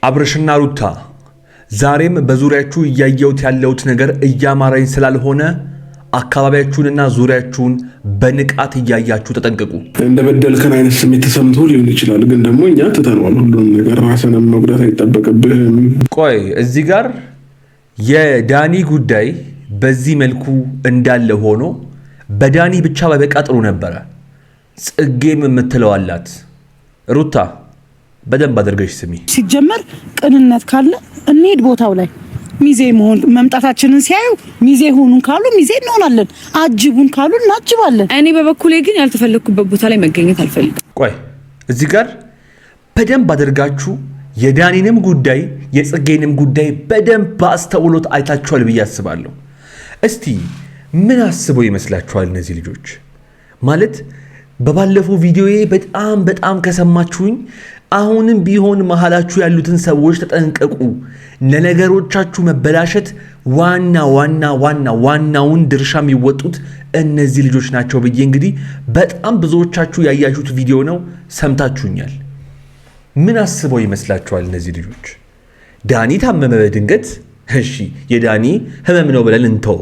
አብርሽና ሩታ ዛሬም በዙሪያችሁ እያየሁት ያለውት ነገር እያማረኝ ስላልሆነ አካባቢያችሁንና ዙሪያችሁን በንቃት እያያችሁ ተጠንቀቁ። እንደበደልከን አይነት ስሜት ተሰምቶ ሊሆን ይችላል፣ ግን ደግሞ እኛ ትተነዋል። ሁሉንም ነገር ራስንም መጉዳት አይጠበቅብህም። ቆይ እዚህ ጋር የዳኒ ጉዳይ በዚህ መልኩ እንዳለ ሆኖ በዳኒ ብቻ በበቃ ጥሩ ነበረ። ጽጌም የምትለዋላት ሩታ በደንብ አድርገሽ ስሚ። ሲጀመር ቅንነት ካለ እንሂድ ቦታው ላይ ሚዜ መሆን መምጣታችንን ሲያዩ ሚዜ ሆኑን ካሉ ሚዜ እንሆናለን፣ አጅቡን ካሉ እናጅባለን። እኔ በበኩሌ ግን ያልተፈለኩበት ቦታ ላይ መገኘት አልፈልግም። ቆይ እዚህ ጋር በደንብ አድርጋችሁ የዳኒንም ጉዳይ የጽጌንም ጉዳይ በደንብ በአስተውሎት አይታችኋል ብዬ አስባለሁ። እስቲ ምን አስበው ይመስላችኋል እነዚህ ልጆች? ማለት በባለፈው ቪዲዮዬ በጣም ከሰማችሁኝ አሁንም ቢሆን መሃላችሁ ያሉትን ሰዎች ተጠንቀቁ፣ ለነገሮቻችሁ መበላሸት ዋናውን ድርሻ የሚወጡት እነዚህ ልጆች ናቸው ብዬ እንግዲህ በጣም ብዙዎቻችሁ ያያችሁት ቪዲዮ ነው፣ ሰምታችሁኛል። ምን አስበው ይመስላችኋል እነዚህ ልጆች? ዳኒ ታመመ በድንገት እሺ የዳኒ ህመም ነው ብለን እንተው።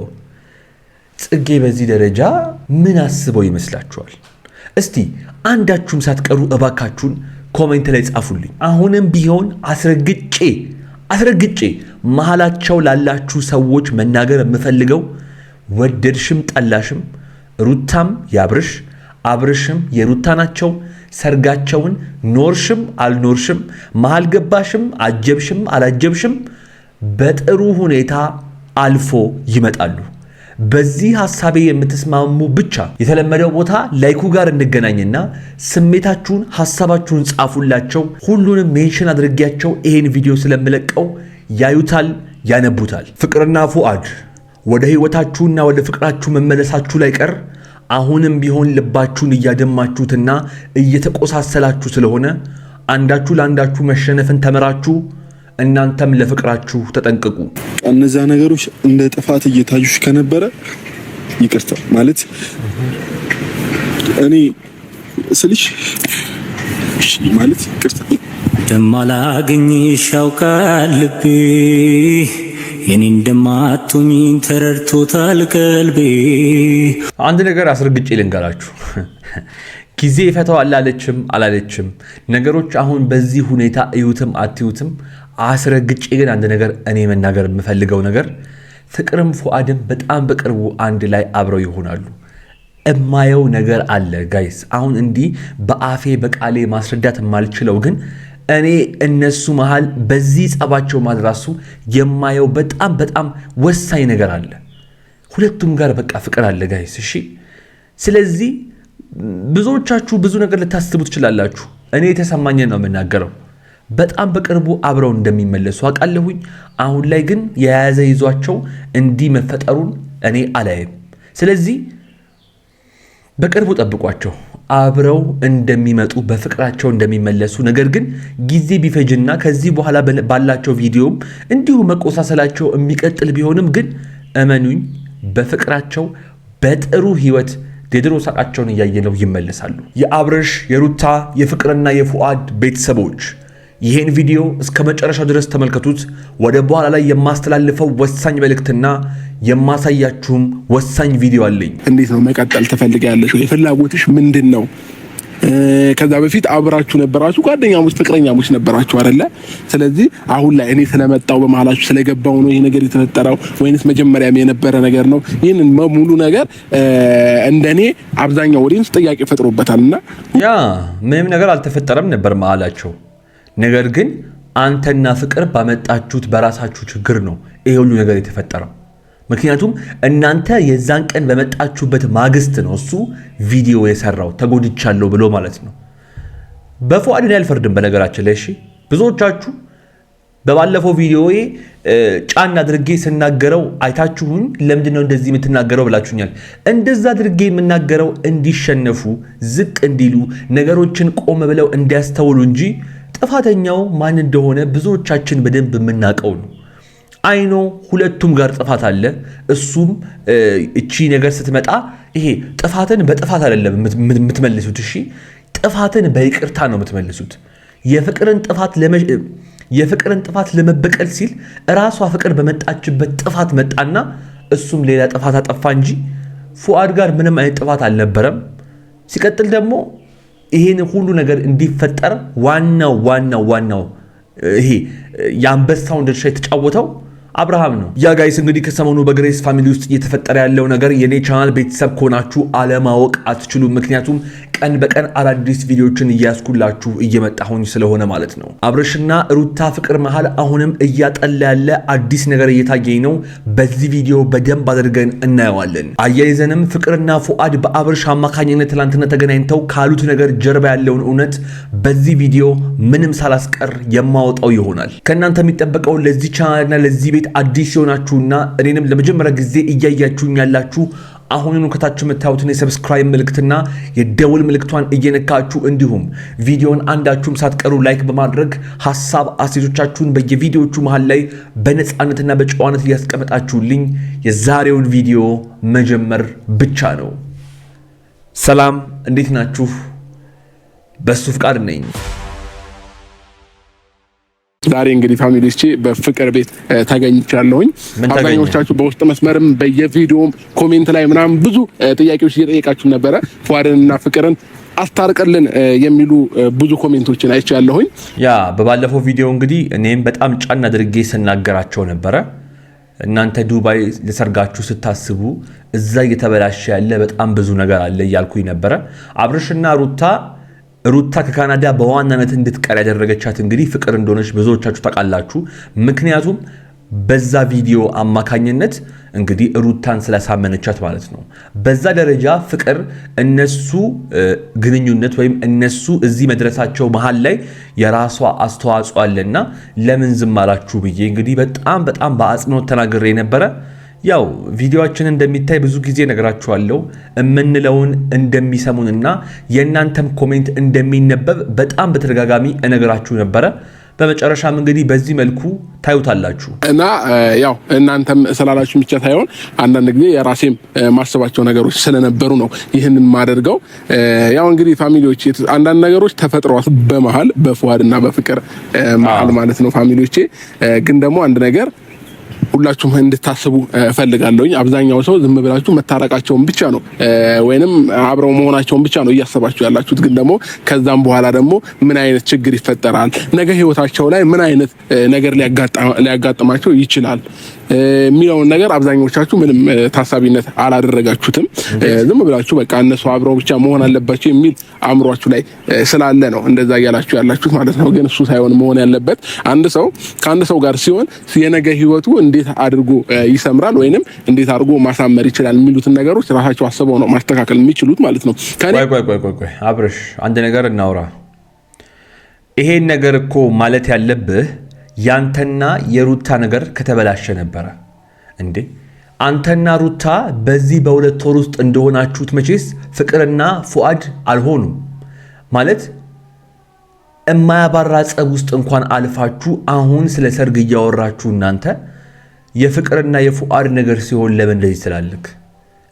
ጽጌ በዚህ ደረጃ ምን አስበው ይመስላችኋል? እስቲ አንዳችሁም ሳትቀሩ እባካችሁን ኮሜንት ላይ ጻፉልኝ። አሁንም ቢሆን አስረግጬ መሃላቸው ላላችሁ ሰዎች መናገር የምፈልገው ወደድሽም ጠላሽም ሩታም ያብርሽ አብርሽም የሩታ ናቸው። ሰርጋቸውን ኖርሽም አልኖርሽም መሃል ገባሽም አጀብሽም አላጀብሽም በጥሩ ሁኔታ አልፎ ይመጣሉ። በዚህ ሐሳቤ የምትስማሙ ብቻ የተለመደው ቦታ ላይኩ ጋር እንገናኝና ስሜታችሁን ሐሳባችሁን ጻፉላቸው። ሁሉንም ሜንሽን አድርጌያቸው ይሄን ቪዲዮ ስለምለቀው ያዩታል፣ ያነቡታል። ፍቅርና ፉአድ ወደ ህይወታችሁና ወደ ፍቅራችሁ መመለሳችሁ ላይ ቀር አሁንም ቢሆን ልባችሁን እያደማችሁትና እየተቆሳሰላችሁ ስለሆነ አንዳችሁ ለአንዳችሁ መሸነፍን ተመራችሁ እናንተም ለፍቅራችሁ ተጠንቀቁ። እነዛ ነገሮች እንደ ጥፋት እየታዩሽ ከነበረ ይቅርታ ማለት እኔ ስልሽ ማለት ይቅርታ ደማላገኝሽ ያውቃል ልቤ የኔ እንደማቱኝ ተረድቶታል ቀልቤ። አንድ ነገር አስረግጬ ልንገራችሁ። ጊዜ ይፈታዋል አላለችም ነገሮች አሁን በዚህ ሁኔታ እዩትም አትዩትም አስረግጬ ግን አንድ ነገር እኔ መናገር የምፈልገው ነገር ፍቅርም ፉአድም በጣም በቅርቡ አንድ ላይ አብረው ይሆናሉ። እማየው ነገር አለ ጋይስ። አሁን እንዲህ በአፌ በቃሌ ማስረዳት የማልችለው ግን እኔ እነሱ መሃል በዚህ ጸባቸው ማድራሱ የማየው በጣም ወሳኝ ነገር አለ። ሁለቱም ጋር በቃ ፍቅር አለ ጋይስ። እሺ ስለዚህ ብዙዎቻችሁ ብዙ ነገር ልታስቡ ትችላላችሁ። እኔ የተሰማኝን ነው የምናገረው። በጣም በቅርቡ አብረው እንደሚመለሱ አውቃለሁኝ። አሁን ላይ ግን የያዘ ይዟቸው እንዲህ መፈጠሩን እኔ አላየም። ስለዚህ በቅርቡ ጠብቋቸው፣ አብረው እንደሚመጡ በፍቅራቸው እንደሚመለሱ። ነገር ግን ጊዜ ቢፈጅና ከዚህ በኋላ ባላቸው ቪዲዮም እንዲሁ መቆሳሰላቸው የሚቀጥል ቢሆንም ግን እመኑኝ በፍቅራቸው በጥሩ ህይወት የድሮ ሳቃቸውን እያየነው ይመለሳሉ። የአብርሽ የሩታ የፍቅርና የፉአድ ቤተሰቦች ይሄን ቪዲዮ እስከ መጨረሻው ድረስ ተመልከቱት። ወደ በኋላ ላይ የማስተላልፈው ወሳኝ መልእክትና የማሳያችሁም ወሳኝ ቪዲዮ አለኝ። እንዴት ነው መቀጠል ትፈልጋለሽ? የፍላጎትሽ ምንድን ነው? ከዛ በፊት አብራችሁ ነበራችሁ፣ ጓደኛሞች ፍቅረኛሞች ነበራችሁ አይደለ? ስለዚህ አሁን ላይ እኔ ስለመጣው በመሃላችሁ ስለገባው ነው ይሄ ነገር የተፈጠረው ወይንስ መጀመሪያም የነበረ ነገር ነው? ይሄንን ሙሉ ነገር እንደኔ አብዛኛው ኦዲየንስ ጥያቄ ፈጥሮበታልና ያ ምንም ነገር አልተፈጠረም ነበር መሃላቸው። ነገር ግን አንተና ፍቅር ባመጣችሁት በራሳችሁ ችግር ነው ይሄ ሁሉ ነገር የተፈጠረው። ምክንያቱም እናንተ የዛን ቀን በመጣችሁበት ማግስት ነው እሱ ቪዲዮ የሰራው ተጎድቻለሁ ብሎ ማለት ነው። በፉአድ አልፈርድም በነገራችን ላይ። እሺ ብዙዎቻችሁ በባለፈው ቪዲዮዬ ጫና አድርጌ ስናገረው አይታችሁኝ ለምንድነው እንደዚህ የምትናገረው ብላችሁኛል። እንደዛ አድርጌ የምናገረው እንዲሸነፉ ዝቅ እንዲሉ ነገሮችን ቆም ብለው እንዲያስተውሉ እንጂ ጥፋተኛው ማን እንደሆነ ብዙዎቻችን በደንብ የምናውቀው ነው። አይኖ ሁለቱም ጋር ጥፋት አለ። እሱም እቺ ነገር ስትመጣ ይሄ ጥፋትን በጥፋት አይደለም የምትመልሱት። እሺ ጥፋትን በይቅርታ ነው የምትመልሱት። የፍቅርን ጥፋት የፍቅርን ጥፋት ለመበቀል ሲል ራሷ ፍቅር በመጣችበት ጥፋት መጣና እሱም ሌላ ጥፋት አጠፋ እንጂ ፉአድ ጋር ምንም አይነት ጥፋት አልነበረም። ሲቀጥል ደግሞ ይሄን ሁሉ ነገር እንዲፈጠር ዋናው ይሄ የአንበሳውን ድርሻ የተጫወተው አብርሃም ነው። ያ ጋይስ እንግዲህ ከሰሞኑ በግሬስ ፋሚሊ ውስጥ እየተፈጠረ ያለው ነገር የኔ ቻናል ቤተሰብ ከሆናችሁ አለማወቅ አትችሉም። ምክንያቱም ቀን በቀን አዳዲስ ቪዲዮዎችን እያስኩላችሁ እየመጣሁኝ ስለሆነ ማለት ነው። አብርሽና ሩታ ፍቅር መሃል አሁንም እያጠላ ያለ አዲስ ነገር እየታየኝ ነው። በዚህ ቪዲዮ በደንብ አድርገን እናየዋለን። አያይዘንም ፍቅርና ፉአድ በአብርሽ አማካኝነት ትላንትና ተገናኝተው ካሉት ነገር ጀርባ ያለውን እውነት በዚህ ቪዲዮ ምንም ሳላስቀር የማወጣው ይሆናል። ከእናንተ የሚጠበቀው ለዚህ ቻናልና ለዚህ ቤት አዲስ የሆናችሁና እኔንም ለመጀመሪያ ጊዜ እያያችሁኝ ያላችሁ አሁንኑ ከታች የምታዩትን የሰብስክራይብ ምልክትና የደውል ምልክቷን እየነካችሁ እንዲሁም ቪዲዮን አንዳችሁም ሳትቀሩ ላይክ በማድረግ ሐሳብ አስተያየቶቻችሁን በየቪዲዮቹ መሃል ላይ በነፃነትና በጨዋነት እያስቀመጣችሁልኝ የዛሬውን ቪዲዮ መጀመር ብቻ ነው። ሰላም፣ እንዴት ናችሁ? በሱ ፍቃድ ነኝ። ዛሬ እንግዲህ ፋሚሊዎቼ በፍቅር ቤት ተገኝቻለሁኝ። አብዛኞቻችሁ በውስጥ መስመርም በየቪዲዮም ኮሜንት ላይ ምናምን ብዙ ጥያቄዎች እየጠየቃችሁ ነበረ። ፉአድንና ፍቅርን አስታርቅልን የሚሉ ብዙ ኮሜንቶችን አይቻለሁኝ። ያ በባለፈው ቪዲዮ እንግዲህ እኔም በጣም ጫና አድርጌ ስናገራቸው ነበረ። እናንተ ዱባይ ለሰርጋችሁ ስታስቡ እዛ እየተበላሸ ያለ በጣም ብዙ ነገር አለ እያልኩኝ ነበረ። አብርሽና ሩታ ከካናዳ በዋናነት እንድትቀር ያደረገቻት እንግዲህ ፍቅር እንደሆነች ብዙዎቻችሁ ታውቃላችሁ። ምክንያቱም በዛ ቪዲዮ አማካኝነት እንግዲህ ሩታን ስላሳመነቻት ማለት ነው። በዛ ደረጃ ፍቅር እነሱ ግንኙነት ወይም እነሱ እዚህ መድረሳቸው መሃል ላይ የራሷ አስተዋጽኦ አለና ለምን ዝም አላችሁ ብዬ እንግዲህ በጣም በአጽንኦት ተናግሬ ነበረ። ያው ቪዲዮአችን እንደሚታይ ብዙ ጊዜ ነግራችኋለሁ። እምንለውን እንደሚሰሙንና የእናንተም ኮሜንት እንደሚነበብ በጣም በተደጋጋሚ እነግራችሁ ነበረ። በመጨረሻም እንግዲህ በዚህ መልኩ ታዩታላችሁ እና ያው እናንተም ስላላችሁ ብቻ ሳይሆን አንዳንድ ጊዜ የራሴም ማሰባቸው ነገሮች ስለነበሩ ነው ይህንን ማደርገው። ያው እንግዲህ ፋሚሊዎቼ አንዳንድ ነገሮች ተፈጥረዋል በመሃል በፉአድና በፍቅር መሃል ማለት ነው። ፋሚሊዎቼ ግን ደግሞ አንድ ነገር ሁላችሁም እንድታስቡ ፈልጋለሁኝ። አብዛኛው ሰው ዝም ብላችሁ መታረቃቸውን ብቻ ነው ወይንም አብረው መሆናቸውን ብቻ ነው እያሰባችሁ ያላችሁት። ግን ደግሞ ከዛም በኋላ ደግሞ ምን አይነት ችግር ይፈጠራል፣ ነገ ህይወታቸው ላይ ምን አይነት ነገር ሊያጋጥማቸው ይችላል የሚለውን ነገር አብዛኞቻችሁ ምንም ታሳቢነት አላደረጋችሁትም። ዝም ብላችሁ በቃ እነሱ አብረው ብቻ መሆን አለባቸው የሚል አእምሯችሁ ላይ ስላለ ነው እንደዛ እያላችሁ ያላችሁት ማለት ነው። ግን እሱ ሳይሆን መሆን ያለበት አንድ ሰው ከአንድ ሰው ጋር ሲሆን የነገ ህይወቱ እንዴት አድርጎ ይሰምራል ወይንም እንዴት አድርጎ ማሳመር ይችላል የሚሉትን ነገሮች ራሳቸው አስበው ነው ማስተካከል የሚችሉት ማለት ነው። ቆይ አብርሽ አንድ ነገር እናውራ። ይሄን ነገር እኮ ማለት ያለብህ ያንተና የሩታ ነገር ከተበላሸ ነበረ እንዴ። አንተና ሩታ በዚህ በሁለት ወር ውስጥ እንደሆናችሁት መቼስ ፍቅርና ፉአድ አልሆኑም ማለት የማያባራ ጸብ ውስጥ እንኳን አልፋችሁ አሁን ስለ ሰርግ እያወራችሁ እናንተ የፍቅርና የፉአድ ነገር ሲሆን ለምን እንደዚህ ስላልክ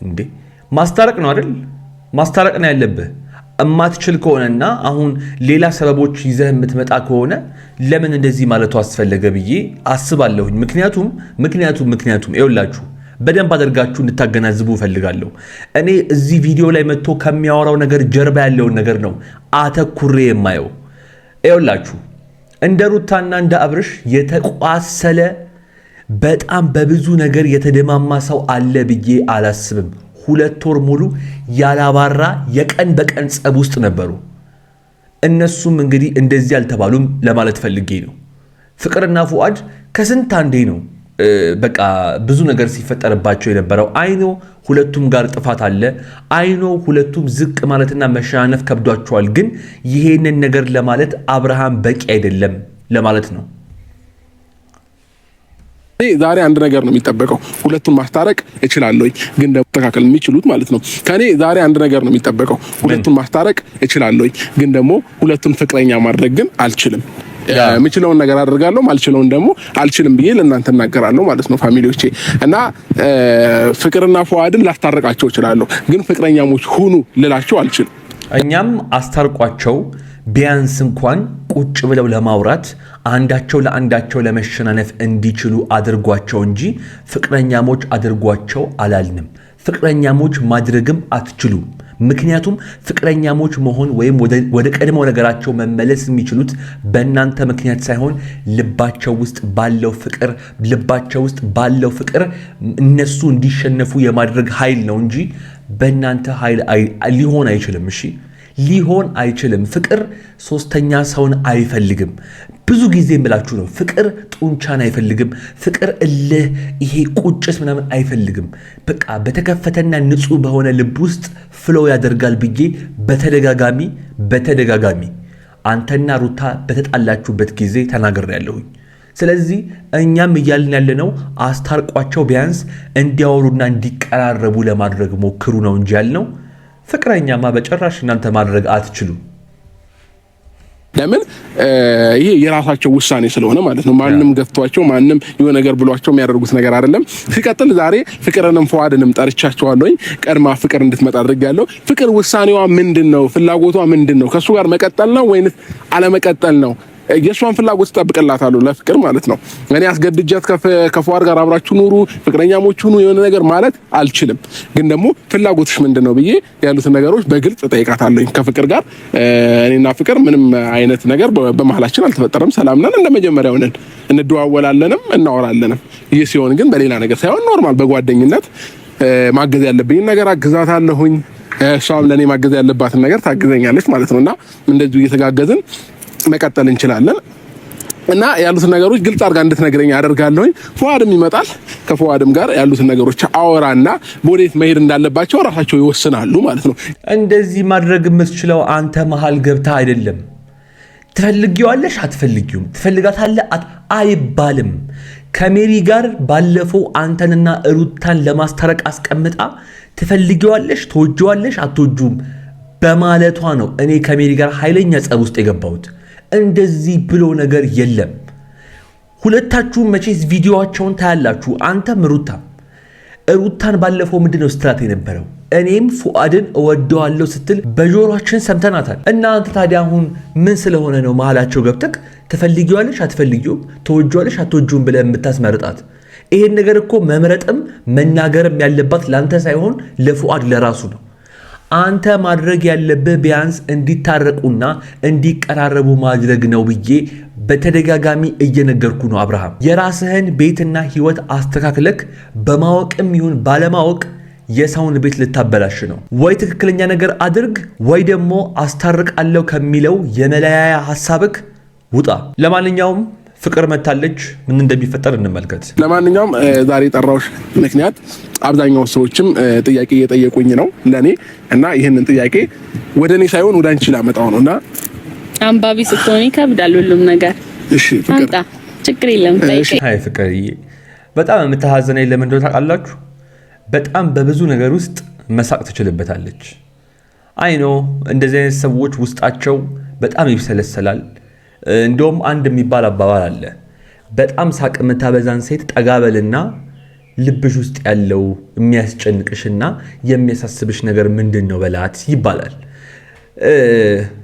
እንዴ? ማስታረቅ ነው አይደል? ማስታረቅ ነው ያለብህ። እማትችል ከሆነና አሁን ሌላ ሰበቦች ይዘህ የምትመጣ ከሆነ ለምን እንደዚህ ማለቱ አስፈለገ ብዬ አስባለሁኝ። ምክንያቱም ይኸውላችሁ በደንብ አድርጋችሁ እንድታገናዝቡ ፈልጋለሁ። እኔ እዚህ ቪዲዮ ላይ መጥቶ ከሚያወራው ነገር ጀርባ ያለውን ነገር ነው አተኩሬ የማየው። ይኸውላችሁ እንደ ሩታና እንደ አብርሽ የተቋሰለ በጣም በብዙ ነገር የተደማማ ሰው አለ ብዬ አላስብም። 2 ወር ሙሉ ያላባራ የቀን በቀን ጸብ ውስጥ ነበሩ። እነሱም እንግዲህ እንደዚህ አልተባሉም ለማለት ፈልጌ ነው። ፍቅርና ፉአድ ከስንት አንዴ ነው በቃ ብዙ ነገር ሲፈጠርባቸው የነበረው። አይኖ ሁለቱም ጋር ጥፋት አለ። አይኖ ሁለቱም ዝቅ ማለትና መሸናነፍ ከብዷቸዋል። ግን ይሄንን ነገር ለማለት አብርሃም በቂ አይደለም ለማለት ነው። ዛሬ አንድ ነገር ነው የሚጠበቀው። ሁለቱን ማስታረቅ እችላለሁ ግን ደግሞ ተካከል የሚችሉት ማለት ነው። ከኔ ዛሬ አንድ ነገር ነው የሚጠበቀው። ሁለቱን ማስታረቅ እችላለሁ ግን ደግሞ ሁለቱን ፍቅረኛ ማድረግ ግን አልችልም። የምችለውን ነገር አደርጋለሁ፣ ማልችለውን ደግሞ አልችልም ብዬ ለእናንተ እናገራለሁ ማለት ነው ፋሚሊዎቼ። እና ፍቅርና ፉአድን ላስታረቃቸው እችላለሁ ግን ፍቅረኛሞች ሁኑ ልላቸው አልችልም። እኛም አስታርቋቸው ቢያንስ እንኳን ቁጭ ብለው ለማውራት አንዳቸው ለአንዳቸው ለመሸናነፍ እንዲችሉ አድርጓቸው እንጂ ፍቅረኛሞች አድርጓቸው አላልንም። ፍቅረኛሞች ማድረግም አትችሉም። ምክንያቱም ፍቅረኛሞች መሆን ወይም ወደ ቀድሞው ነገራቸው መመለስ የሚችሉት በእናንተ ምክንያት ሳይሆን ልባቸው ውስጥ ባለው ፍቅር እነሱ እንዲሸነፉ የማድረግ ኃይል ነው እንጂ በእናንተ ኃይል ሊሆን አይችልም። እሺ ሊሆን አይችልም። ፍቅር ሶስተኛ ሰውን አይፈልግም። ብዙ ጊዜ የምላችሁ ነው። ፍቅር ጡንቻን አይፈልግም። ፍቅር እልህ፣ ይሄ ቁጭት ምናምን አይፈልግም። በቃ በተከፈተና ንጹህ በሆነ ልብ ውስጥ ፍሎው ያደርጋል ብዬ በተደጋጋሚ አንተና ሩታ በተጣላችሁበት ጊዜ ተናግሬያለሁኝ። ስለዚህ እኛም እያልን ያለነው አስታርቋቸው፣ ቢያንስ እንዲያወሩና እንዲቀራረቡ ለማድረግ ሞክሩ ነው እንጂ ያልነው ፍቅረኛማ በጭራሽ እናንተ ማድረግ አትችሉም። ለምን? ይሄ የራሳቸው ውሳኔ ስለሆነ ማለት ነው። ማንም ገፍቷቸው ማንም የሆነ ነገር ብሏቸው የሚያደርጉት ነገር አይደለም። ሲቀጥል ዛሬ ፍቅርንም ፏድንም ጠርቻቸዋለሁኝ። ቀድማ ፍቅር እንድትመጣ አድርጋለሁ። ፍቅር ውሳኔዋ ምንድነው? ፍላጎቷ ምንድነው? ከሱ ጋር መቀጠል ነው ወይንስ አለመቀጠል ነው? የሷን ፍላጎት ተጠብቀላታለሁ ለፍቅር ማለት ነው። እኔ አስገድጃት ከፏር ጋር አብራችሁ ኑሩ ፍቅረኛሞች ሁኑ የሆነ ነገር ማለት አልችልም። ግን ደግሞ ፍላጎትሽ ምንድነው ብዬ ያሉትን ነገሮች በግልጽ ጠይቃታለሁ። ከፍቅር ጋር እኔና ፍቅር ምንም አይነት ነገር በመሐላችን አልተፈጠረም። ሰላም ነን፣ እንደመጀመሪያው ነን፣ እንደዋወላለንም እናወራለንም። ይህ ሲሆን ግን በሌላ ነገር ሳይሆን ኖርማል በጓደኝነት ማገዝ ያለብኝ ነገር አግዛታለሁኝ። እሷም ለኔ ማገዝ ያለባትን ነገር ታግዘኛለች ማለት ነውና እንደዚሁ እየተጋገዝን መቀጠል እንችላለን። እና ያሉትን ነገሮች ግልጽ አድርጋ እንድትነግረኝ አደርጋለሁኝ። ፏድም ይመጣል። ከፏድም ጋር ያሉትን ነገሮች አወራና ወዴት መሄድ እንዳለባቸው ራሳቸው ይወስናሉ ማለት ነው። እንደዚህ ማድረግ የምትችለው አንተ መሃል ገብታ አይደለም። ትፈልጊዋለሽ አትፈልጊውም፣ ትፈልጋታለህ አይባልም። ከሜሪ ጋር ባለፈው አንተንና ሩታን ለማስታረቅ አስቀምጣ ትፈልጊዋለሽ፣ ተወጂዋለሽ፣ አትወጂውም በማለቷ ነው እኔ ከሜሪ ጋር ኃይለኛ ጸብ ውስጥ የገባሁት። እንደዚህ ብሎ ነገር የለም። ሁለታችሁም መቼስ ቪዲዮዋቸውን ታያላችሁ። አንተም ሩታን ባለፈው ምንድነው ስትላት የነበረው? እኔም ፉአድን እወደዋለሁ ስትል በጆሮአችን ሰምተናታል። እናንተ ታዲያ አሁን ምን ስለሆነ ነው መሃላቸው ገብተክ ትፈልጊዋለሽ አትፈልጊውም፣ ተወጂዋለሽ አትወጂውም ብለህ የምታስመርጣት? ይሄን ነገር እኮ መምረጥም መናገርም ያለባት ላንተ ሳይሆን ለፉአድ ለራሱ ነው። አንተ ማድረግ ያለብህ ቢያንስ እንዲታረቁና እንዲቀራረቡ ማድረግ ነው ብዬ በተደጋጋሚ እየነገርኩ ነው። አብርሃም የራስህን ቤትና ህይወት አስተካክለክ በማወቅም ይሁን ባለማወቅ የሰውን ቤት ልታበላሽ ነው። ወይ ትክክለኛ ነገር አድርግ ወይ ደግሞ አስታርቃለሁ ከሚለው የመለያያ ሐሳብክ ውጣ። ለማንኛውም ፍቅር መታለች። ምን እንደሚፈጠር እንመልከት። ለማንኛውም ዛሬ ጠራውሽ ምክንያት አብዛኛው ሰዎችም ጥያቄ እየጠየቁኝ ነው ለኔ እና ይሄንን ጥያቄ ወደኔ ሳይሆን ወደ አንቺ ላመጣው ነውና አንባቢ ስትሆኚ ከብዳል ሁሉም ነገር። እሺ ፍቅር ችግር የለም። አይ ፍቅርዬ በጣም የምታሳዝነኝ ለምን እንደሆነ ታውቃላችሁ? በጣም በብዙ ነገር ውስጥ መሳቅ ትችልበታለች። አይ ኖ እንደዚህ አይነት ሰዎች ውስጣቸው በጣም ይብሰለሰላል። እንደውም አንድ የሚባል አባባል አለ። በጣም ሳቅ የምታበዛን ሴት ጠጋበልና ልብሽ ውስጥ ያለው የሚያስጨንቅሽና የሚያሳስብሽ ነገር ምንድነው በላት ይባላል።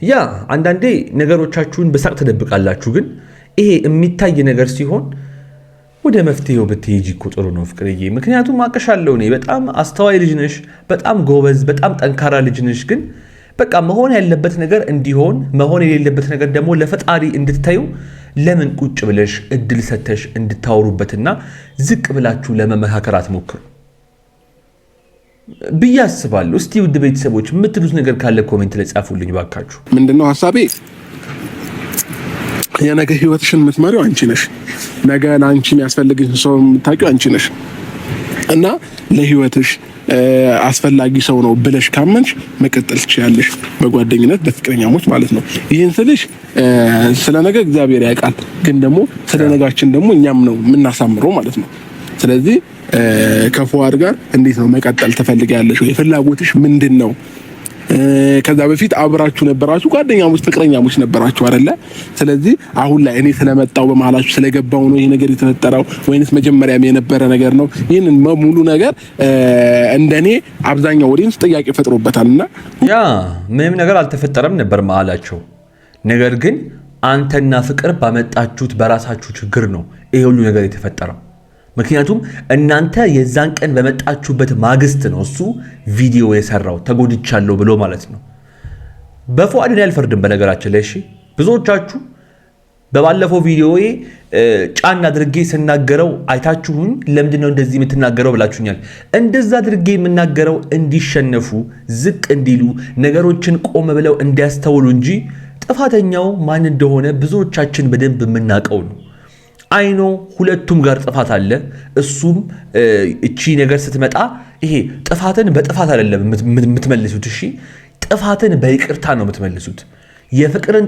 ያ አንዳንዴ ነገሮቻችሁን በሳቅ ትደብቃላችሁ፣ ግን ይሄ የሚታይ ነገር ሲሆን ወደ መፍትሄው ብትሄጂ እኮ ጥሩ ነው ፍቅርዬ። ምክንያቱም አቅሻለሁ እኔ በጣም አስተዋይ ልጅ ነሽ፣ በጣም ጎበዝ፣ በጣም ጠንካራ ልጅ ነሽ። ግን በቃ መሆን ያለበት ነገር እንዲሆን መሆን የሌለበት ነገር ደግሞ ለፈጣሪ እንድታዩ ለምን ቁጭ ብለሽ እድል ሰተሽ እንድታወሩበትና ዝቅ ብላችሁ ለመመካከር አትሞክሩ ብዬ አስባለሁ። እስቲ ውድ ቤተሰቦች የምትሉት ነገር ካለ ኮሜንት ላይ ጻፉልኝ ባካችሁ። ምንድነው ሐሳቤ? የነገ ህይወትሽን የምትመሪው አንቺ ነሽ። ነገ ለአንቺ የሚያስፈልግሽ ሰው የምታውቂው አንቺ ነሽ እና ለህይወትሽ አስፈላጊ ሰው ነው ብለሽ ካመንሽ መቀጠል ትችያለሽ፣ በጓደኝነት በፍቅረኛሞች ማለት ነው። ይህን ስልሽ ስለ ነገ እግዚአብሔር ያውቃል፣ ግን ደግሞ ስለ ነጋችን ደግሞ እኛም ነው የምናሳምረው ማለት ነው። ስለዚህ ከፉአድ ጋር እንዴት ነው መቀጠል ትፈልጊያለሽ? የፍላጎትሽ ምንድን ነው? ከዛ በፊት አብራችሁ ነበራችሁ፣ ጓደኛሞች ፍቅረኛሞች ነበራችሁ አይደለ? ስለዚህ አሁን ላይ እኔ ስለመጣው በመሃላችሁ ስለገባው ነው ይሄ ነገር የተፈጠረው ወይንስ መጀመሪያም የነበረ ነገር ነው? ይሄንን ሙሉ ነገር እንደኔ አብዛኛው ወዲንስ ጥያቄ ፈጥሮበታልና ያ ምንም ነገር አልተፈጠረም ነበር መሃላቸው። ነገር ግን አንተና ፍቅር ባመጣችሁት በራሳችሁ ችግር ነው ይሄ ሁሉ ነገር የተፈጠረው። ምክንያቱም እናንተ የዛን ቀን በመጣችሁበት ማግስት ነው እሱ ቪዲዮ የሰራው ተጎድቻለሁ ብሎ ማለት ነው። በፉአድ ላይ አልፈርድም በነገራችን ላይ። እሺ ብዙዎቻችሁ በባለፈው ቪዲዮዬ ጫና አድርጌ ስናገረው አይታችሁኝ ለምንድነው እንደዚህ የምትናገረው ብላችሁኛል። እንደዛ አድርጌ የምናገረው እንዲሸነፉ ዝቅ እንዲሉ ነገሮችን ቆም ብለው እንዲያስተውሉ እንጂ ጥፋተኛው ማን እንደሆነ ብዙዎቻችን በደንብ የምናውቀው ነው። አይኖ ሁለቱም ጋር ጥፋት አለ። እሱም እቺ ነገር ስትመጣ ይሄ ጥፋትን በጥፋት አይደለም የምትመልሱት። እሺ ጥፋትን በይቅርታ ነው የምትመልሱት። የፍቅርን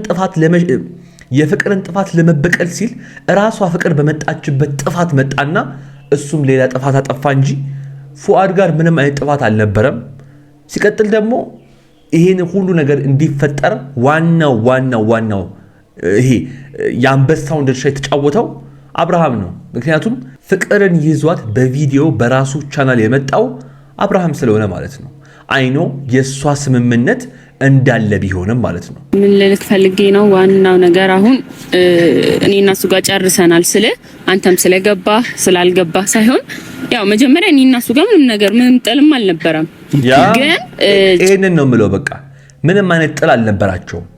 ጥፋት ለመበቀል ሲል ራሷ ፍቅር በመጣችበት ጥፋት መጣና እሱም ሌላ ጥፋት አጠፋ እንጂ ፉአድ ጋር ምንም አይነት ጥፋት አልነበረም። ሲቀጥል ደግሞ ይሄን ሁሉ ነገር እንዲፈጠር ዋናው ይሄ የአንበሳውን ድርሻ የተጫወተው አብርሃም ነው። ምክንያቱም ፍቅርን ይዟት በቪዲዮ በራሱ ቻናል የመጣው አብርሃም ስለሆነ ማለት ነው። አይኖ የሷ ስምምነት እንዳለ ቢሆንም ማለት ነው። ምን ልልክ ፈልጌ ነው፣ ዋናው ነገር አሁን እኔና እሱ ጋር ጨርሰናል ስለ አንተም ስለገባ ስላልገባ ሳይሆን ያው መጀመሪያ እኔና እሱ ጋር ምንም ጥልም አልነበረም። ግን ይሄንን ነው የምለው። በቃ ምንም አይነት ጥል አልነበራቸውም።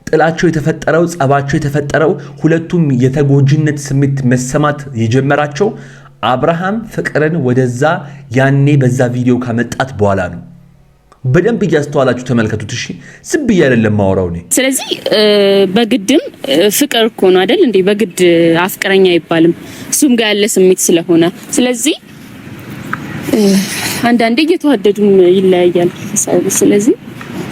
ጥላቸው የተፈጠረው ጸባቸው የተፈጠረው ሁለቱም የተጎጂነት ስሜት መሰማት የጀመራቸው አብርሃም ፍቅርን ወደዛ ያኔ በዛ ቪዲዮ ካመጣት በኋላ ነው። በደንብ እያስተዋላችሁ ተመልከቱት። እሺ ዝም ብዬ አይደለም ማወራው ነኝ። ስለዚህ በግድም ፍቅር እኮ ነው አይደል እንዴ? በግድ አፍቅረኛ አይባልም። እሱም ጋር ያለ ስሜት ስለሆነ ስለዚህ አንዳንዴ እየተዋደዱም ይለያያል። ስለዚህ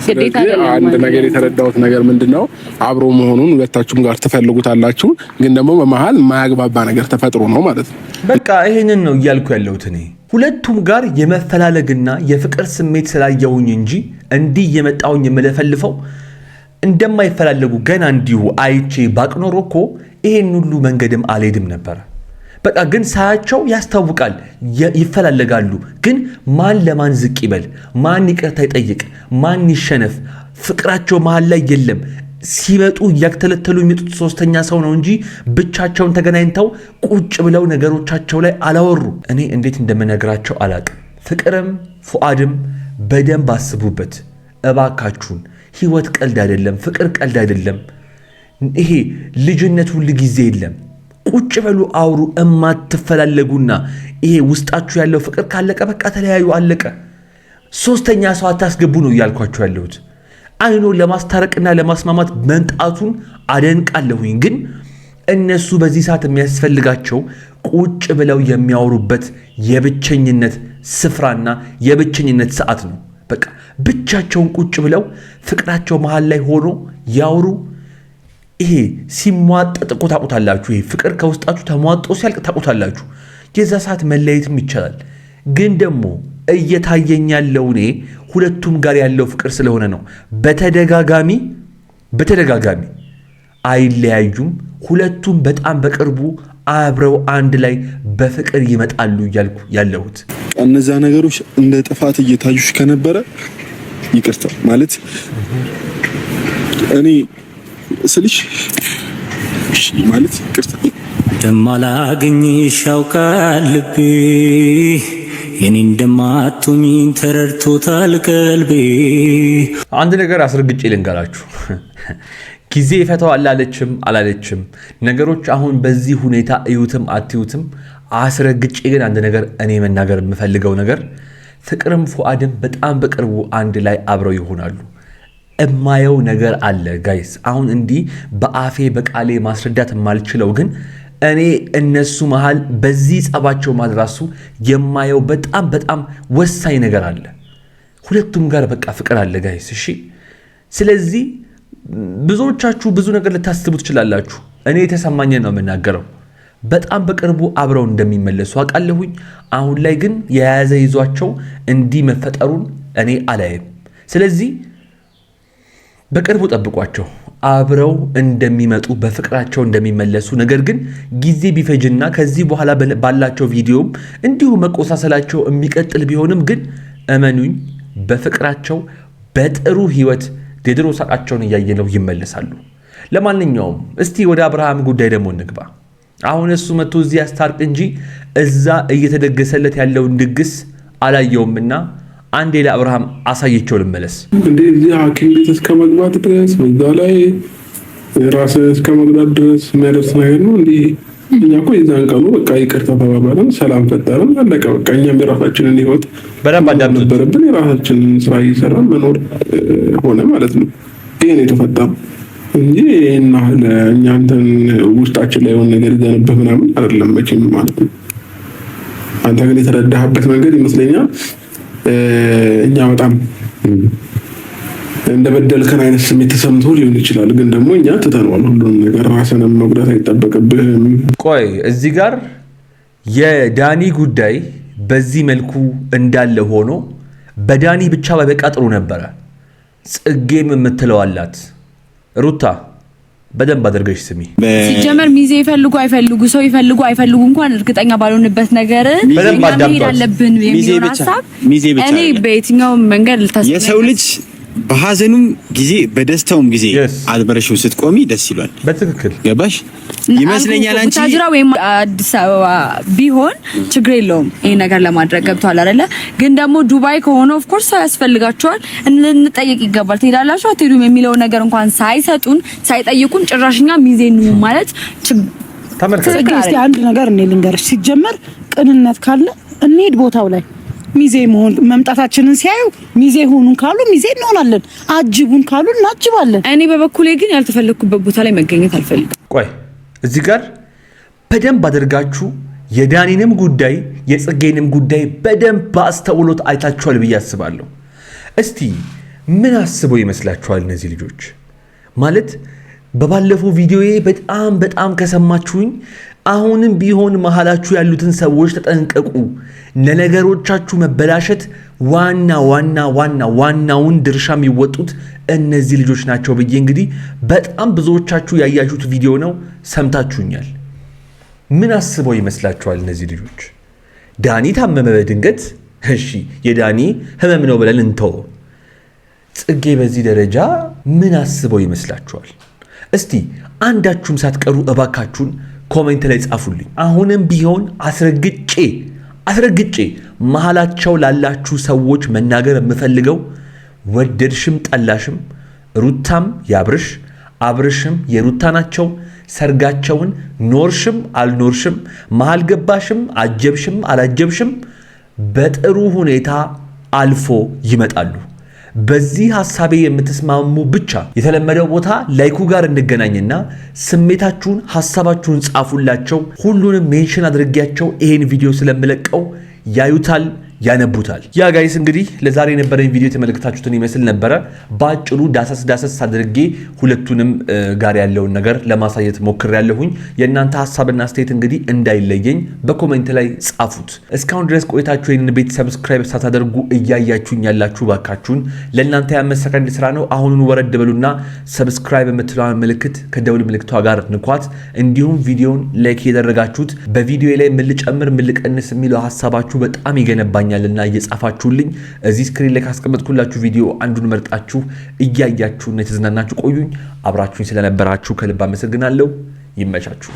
ግዴታ አይደለም። አንድ ነገር የተረዳሁት ነገር ምንድነው አብሮ መሆኑን ሁለታችሁም ጋር ትፈልጉታላችሁ፣ ግን ደግሞ በመሃል የማያግባባ ነገር ተፈጥሮ ነው ማለት ነው። በቃ ይሄንን ነው እያልኩ ያለሁት እኔ ሁለቱም ጋር የመፈላለግና የፍቅር ስሜት ስላየሁኝ እንጂ እንዲህ የመጣውኝ የምለፈልፈው እንደማይፈላለጉ ገና እንዲሁ አይቼ ባቅኖሮ እኮ ይሄን ሁሉ መንገድም አልሄድም ነበር። በቃ ግን ሳያቸው ያስታውቃል፣ ይፈላለጋሉ። ግን ማን ለማን ዝቅ ይበል፣ ማን ይቅርታ ይጠይቅ፣ ማን ይሸነፍ፣ ፍቅራቸው መሃል ላይ የለም። ሲመጡ እያክተለተሉ የሚመጡት ሶስተኛ ሰው ነው እንጂ ብቻቸውን ተገናኝተው ቁጭ ብለው ነገሮቻቸው ላይ አላወሩ። እኔ እንዴት እንደምነግራቸው አላቅም። ፍቅርም ፉአድም በደንብ አስቡበት እባካችሁን። ህይወት ቀልድ አይደለም፣ ፍቅር ቀልድ አይደለም። ይሄ ልጅነት ሁሉ ጊዜ የለም። ቁጭ በሉ አውሩ። እማትፈላለጉና ይሄ ውስጣችሁ ያለው ፍቅር ካለቀ በቃ ተለያዩ፣ አለቀ። ሶስተኛ ሰው አታስገቡ ነው እያልኳችሁ ያለሁት። አይኖ ለማስታረቅና ለማስማማት መምጣቱን አደንቃለሁኝ። ግን እነሱ በዚህ ሰዓት የሚያስፈልጋቸው ቁጭ ብለው የሚያወሩበት የብቸኝነት ስፍራና የብቸኝነት ሰዓት ነው። በቃ ብቻቸውን ቁጭ ብለው ፍቅራቸው መሃል ላይ ሆኖ ያወሩ። ይሄ ሲሟጠጥ እኮ ታውቁታላችሁ። ይሄ ፍቅር ከውስጣችሁ ተሟጦ ሲያልቅ ታውቁታላችሁ። የዛ ሰዓት መለየትም ይቻላል። ግን ደግሞ እየታየኝ ያለው እኔ ሁለቱም ጋር ያለው ፍቅር ስለሆነ ነው። በተደጋጋሚ አይለያዩም። ሁለቱም በጣም በቅርቡ አብረው አንድ ላይ በፍቅር ይመጣሉ እያልኩ ያለሁት። እነዛ ነገሮች እንደ ጥፋት እየታዩሽ ከነበረ ይቅርታ ማለት እኔ ስልሽ ማለት ይቅርታ እንደማላገኝሽ ያውቃል ልቤ የኔ እንደማትሆኚ ተረድቶታል ቀልቤ። አንድ ነገር አስረግጬ ልንገራችሁ። ጊዜ ይፈታዋል አላለችም ነገሮች አሁን በዚህ ሁኔታ እዩትም አትዩትም፣ አስረግጬ ግን አንድ ነገር እኔ መናገር የምፈልገው ነገር ፍቅርም ፉአድም በጣም በቅርቡ አንድ ላይ አብረው ይሆናሉ። እማየው ነገር አለ ጋይስ። አሁን እንዲህ በአፌ በቃሌ ማስረዳት የማልችለው ግን እኔ እነሱ መሃል በዚህ ጸባቸው ማድራሱ የማየው በጣም ወሳኝ ነገር አለ። ሁለቱም ጋር በቃ ፍቅር አለ ጋይስ። እሺ ስለዚህ ብዙዎቻችሁ ብዙ ነገር ልታስቡ ትችላላችሁ። እኔ የተሰማኝን ነው የምናገረው። በጣም በቅርቡ አብረው እንደሚመለሱ አውቃለሁኝ። አሁን ላይ ግን የያዘ ይዟቸው እንዲህ መፈጠሩን እኔ አላየም። ስለዚህ በቅርቡ ጠብቋቸው፣ አብረው እንደሚመጡ በፍቅራቸው እንደሚመለሱ። ነገር ግን ጊዜ ቢፈጅና ከዚህ በኋላ ባላቸው ቪዲዮም እንዲሁ መቆሳሰላቸው የሚቀጥል ቢሆንም ግን እመኑኝ በፍቅራቸው በጥሩ ህይወት የድሮ ሳቃቸውን እያየነው ይመለሳሉ። ለማንኛውም እስቲ ወደ አብርሃም ጉዳይ ደግሞ እንግባ። አሁን እሱ መጥቶ እዚህ ያስታርቅ እንጂ እዛ እየተደገሰለት ያለውን ድግስ አላየውምና አንዴ ለአብርሃም አሳየቸው ልመለስ። እንዴ እዚህ ሐኪም ቤት እስከ መግባት ድረስ በዛ ላይ ራስ እስከ መግባት ድረስ የሚያደርስ ነገር ነው እንዴ? እኛ እኮ የዛን ቀኑ በቃ ይቅርታ ተባባልን፣ ሰላም ፈጠርን፣ አለቀ በቃ። እኛም የራሳችንን ህይወት በደንብ አዳምጡ ነበረብን፣ የራሳችንን ስራ እየሰራን መኖር ሆነ ማለት ነው። ይሄ ነው የተፈጠረው እንጂ እና ለእኛ እንትን ውስጣችን ላይ የሆነ ነገር ይዘንብህ ምናምን አይደለም መቼም ማለት ነው። አንተ ግን የተረዳህበት መንገድ ይመስለኛል እኛ በጣም እንደበደልከን አይነት ስሜት ተሰምቶ ሊሆን ይችላል። ግን ደግሞ እኛ ትተነዋል ሁሉንም ነገር፣ ራስንም መጉዳት አይጠበቅብህም። ቆይ እዚህ ጋር የዳኒ ጉዳይ በዚህ መልኩ እንዳለ ሆኖ በዳኒ ብቻ በበቃ ጥሩ ነበረ። ጽጌም የምትለዋላት ሩታ በደንብ አድርገሽ ስሚ። ሲጀመር ሚዜ ይፈልጉ አይፈልጉ ሰው ይፈልጉ አይፈልጉ እንኳን እርግጠኛ ባልሆንበት ነገር በደንብ መሄድ አለብን የሚለው ሀሳብ እኔ በየትኛው መንገድ ልታስብ የሰው ልጅ በሐዘኑም ጊዜ በደስታውም ጊዜ አብረሽው ስትቆሚ ደስ ይላል። በትክክል ገባሽ ይመስለኛል። አንቺ ታጅራ ወይም አዲስ አበባ ቢሆን ችግር የለውም ይሄ ነገር ለማድረግ ገብቷል አይደለ? ግን ደግሞ ዱባይ ከሆነ ኦፍ ኮርስ ያስፈልጋቸዋል፣ እንጠይቅ ይገባል። ትሄዳላችሁ አትሄዱም የሚለው ነገር እንኳን ሳይሰጡን ሳይጠይቁን ጭራሽኛ ሚዜ ነው ማለት ተመልከቱ። እስቲ አንድ ነገር እኔ ልንገርሽ፣ ሲጀመር ቅንነት ካለ እንሂድ ቦታው ላይ ሚዜ መሆን መምጣታችንን ሲያዩ ሚዜ ሆኑን ካሉ ሚዜ እንሆናለን፣ አጅቡን ካሉ እናጅባለን። እኔ በበኩሌ ግን ያልተፈለኩበት ቦታ ላይ መገኘት አልፈልግም። ቆይ እዚህ ጋር በደንብ አድርጋችሁ የዳኒንም ጉዳይ የጽጌንም ጉዳይ በደንብ በአስተውሎት አይታችኋል ብዬ አስባለሁ። እስቲ ምን አስበው ይመስላችኋል እነዚህ ልጆች? ማለት በባለፈው ቪዲዮዬ በጣም ከሰማችሁኝ አሁንም ቢሆን መሃላችሁ ያሉትን ሰዎች ተጠንቀቁ፣ ለነገሮቻችሁ መበላሸት ዋናውን ድርሻ የሚወጡት እነዚህ ልጆች ናቸው ብዬ እንግዲህ በጣም ብዙዎቻችሁ ያያችሁት ቪዲዮ ነው፣ ሰምታችሁኛል። ምን አስበው ይመስላችኋል እነዚህ ልጆች? ዳኒ ታመመ በድንገት እሺ የዳኒ ህመም ነው ብለን እንተው። ጽጌ በዚህ ደረጃ ምን አስበው ይመስላችኋል? እስቲ አንዳችሁም ሳትቀሩ እባካችሁን ኮሜንት ላይ ጻፉልኝ። አሁንም ቢሆን አስረግጬ መሃላቸው ላላችሁ ሰዎች መናገር የምፈልገው ወደድሽም ጠላሽም ሩታም ያብርሽ አብርሽም የሩታ ናቸው። ሰርጋቸውን ኖርሽም አልኖርሽም መሃል ገባሽም አጀብሽም አላጀብሽም በጥሩ ሁኔታ አልፎ ይመጣሉ። በዚህ ሐሳቤ የምትስማሙ ብቻ የተለመደው ቦታ ላይኩ ጋር እንገናኝና ስሜታችሁን ሐሳባችሁን ጻፉላቸው። ሁሉንም ሜንሽን አድርጌያቸው ይሄን ቪዲዮ ስለምለቀው ያዩታል ያነቡታል። ያ ጋይስ እንግዲህ ለዛሬ የነበረኝ ቪዲዮ የተመለከታችሁትን ይመስል ነበረ። ባጭሩ ዳሰስ አድርጌ ሁለቱንም ጋር ያለውን ነገር ለማሳየት ሞክሬያለሁኝ። የእናንተ ሐሳብና አስተያየት እንግዲህ እንዳይለየኝ በኮሜንት ላይ ጻፉት። እስካሁን ድረስ ቆይታችሁ ይህንን ቤት ሰብስክራይብ ሳታደርጉ እያያችሁኝ ያላችሁ ባካችሁን ለእናንተ ያመሰ ሰከንድ ስራ ነው። አሁኑን ወረድ በሉና ሰብስክራይብ የምትለዋን ምልክት ከደውል ምልክቷ ጋር ንኳት። እንዲሁም ቪዲዮን ላይክ ያደረጋችሁት በቪዲዮ ላይ ምን ልጨምር ምን ልቀንስ የሚለው ሐሳባችሁ በጣም ይገነባኛልና እየጻፋችሁልኝ እዚህ ስክሪን ላይ ካስቀመጥኩላችሁ ቪዲዮ አንዱን መርጣችሁ እያያችሁና የተዝናናችሁ ቆዩኝ። አብራችሁኝ ስለነበራችሁ ከልብ አመሰግናለሁ። ይመቻችሁ።